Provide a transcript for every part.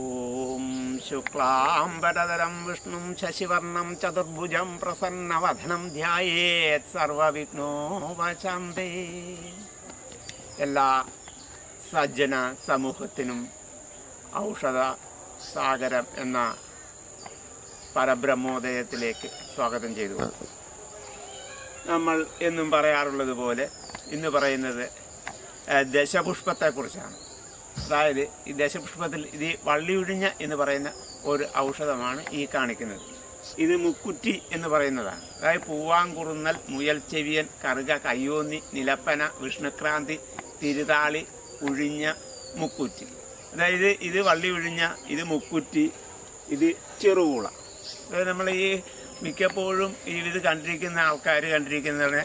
ഓം ശുക്ലാംബരധരം വിഷ്ണും ശശിവർണം ചതുർഭുജം പ്രസന്നവദനം ധ്യായേത് സർവവിഘ്നോപശാന്തേ. എല്ലാ സജ്ജന സമൂഹത്തിനും ഔഷധ സാഗരം എന്ന പരബ്രഹ്മോദയത്തിലേക്ക് സ്വാഗതം ചെയ്തു. നമ്മൾ എന്നും പറയാറുള്ളത് പോലെ ഇന്ന് പറയുന്നത് ദശപുഷ്പത്തെക്കുറിച്ചാണ്. അതായത് ഈ ദശപുഷ്പത്തിൽ ഇത് വള്ളിയൊഴിഞ്ഞ എന്ന് പറയുന്ന ഒരു ഔഷധമാണ് ഈ കാണിക്കുന്നത്. ഇത് മുക്കുറ്റി എന്ന് പറയുന്നതാണ്. അതായത് പൂവാങ്കുറുന്നൽ, മുയൽ ചെവിയൻ, കറുക, കയ്യോന്നി, നിലപ്പന, വിഷ്ണുക്രാന്തി, തിരുതാളി, ഉഴിഞ്ഞ, മുക്കുറ്റി. അതായത് ഇത് വള്ളി ഒഴിഞ്ഞ, ഇത് മുക്കുറ്റി, ഇത് ചെറുകൂള. അതായത് നമ്മൾ ഈ മിക്കപ്പോഴും ഇത് കണ്ടിരിക്കുന്ന ആൾക്കാർ കണ്ടിരിക്കുന്നതിന്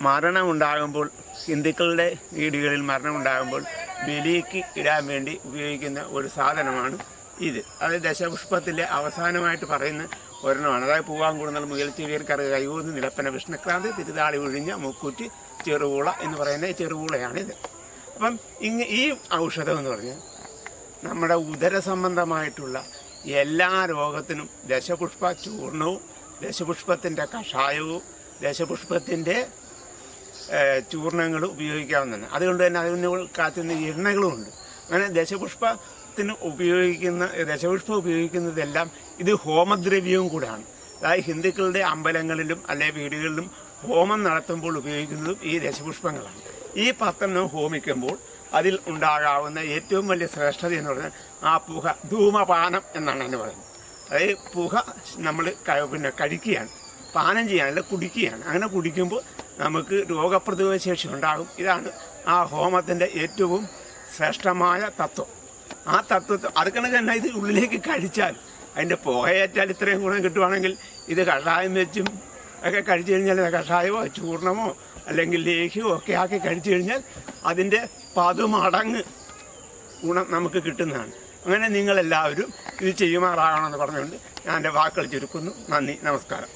മരണമുണ്ടാകുമ്പോൾ, ഹിന്ദുക്കളുടെ വീടുകളിൽ മരണമുണ്ടാകുമ്പോൾ ബലിക്ക് ഇടാൻ വേണ്ടി ഉപയോഗിക്കുന്ന ഒരു സാധനമാണ് ഇത്. അത് ദശപുഷ്പത്തിലെ അവസാനമായിട്ട് പറയുന്ന ഒരെണ്ണമാണ്. അതായത് പൂവാങ്കുറുന്നൽ, മുയൽ ചെവിയൻ, കറുക, കയ്യോന്നി, നിലപ്പന, വിഷ്ണുക്രാന്തി, തിരുതാളി, ഉഴിഞ്ഞ, മുക്കുറ്റി, ചെറുകൂള എന്ന് പറയുന്ന ചെറുകൂളയാണിത്. അപ്പം ഈ ഔഷധം എന്ന് പറഞ്ഞാൽ നമ്മുടെ ഉദര സംബന്ധമായിട്ടുള്ള എല്ലാ രോഗത്തിനും ദശപുഷ്പ ചൂർണവും, ദശപുഷ്പത്തിൻ്റെ കഷായവും, ദശപുഷ്പത്തിൻ്റെ ചൂർണങ്ങളും ഉപയോഗിക്കാവുന്നതാണ്. അതുകൊണ്ട് തന്നെ അതിന് കാത്തുന്ന എണ്ണകളുമുണ്ട്. അങ്ങനെ ദശപുഷ്പം ഉപയോഗിക്കുന്നതെല്ലാം ഇത് ഹോമദ്രവ്യവും കൂടാണ്. അതായത് ഹിന്ദുക്കളുടെ അമ്പലങ്ങളിലും അല്ലെ വീടുകളിലും ഹോമം നടത്തുമ്പോൾ ഉപയോഗിക്കുന്നതും ഈ ദശപുഷ്പങ്ങളാണ്. ഈ 10 ഹോമിക്കുമ്പോൾ അതിൽ ഉണ്ടാകാവുന്ന ഏറ്റവും വലിയ ശ്രേഷ്ഠത എന്ന് പറഞ്ഞാൽ ആ പുക, ധൂമപാനം എന്നാണ് അതിന് പറയുന്നത്. അതായത് പുക നമ്മൾ കഴിക്കുകയാണ്, പാനം ചെയ്യാനല്ല കുടിക്കുകയാണ്. അങ്ങനെ കുടിക്കുമ്പോൾ നമുക്ക് രോഗപ്രതിരോധ ശേഷി ഉണ്ടാകും. ഇതാണ് ആ ഹോമത്തിൻ്റെ ഏറ്റവും ശ്രേഷ്ഠമായ തത്വം. ആ തത്വത്തെ അതുകണക്ക് തന്നെ ഇത് ഉള്ളിലേക്ക് കഴിച്ചാൽ, അതിൻ്റെ പുകയേറ്റാൽ ഇത്രയും ഗുണം കിട്ടുവാണെങ്കിൽ ഇത് കഷായം വെച്ചും ഒക്കെ കഴിച്ചു കഴിഞ്ഞാൽ, കഷായമോ ചൂർണമോ അല്ലെങ്കിൽ ലേഹ്യമോ ഒക്കെ ആക്കി കഴിച്ചു കഴിഞ്ഞാൽ അതിൻ്റെ 10 മടങ്ങ് ഗുണം നമുക്ക് കിട്ടുന്നതാണ്. അങ്ങനെ നിങ്ങളെല്ലാവരും ഇത് ചെയ്യുമാറാകണമെന്ന് പറഞ്ഞുകൊണ്ട് ഞാൻ എൻ്റെ വാക്കുകൾ ചുരുക്കുന്നു. നന്ദി, നമസ്കാരം.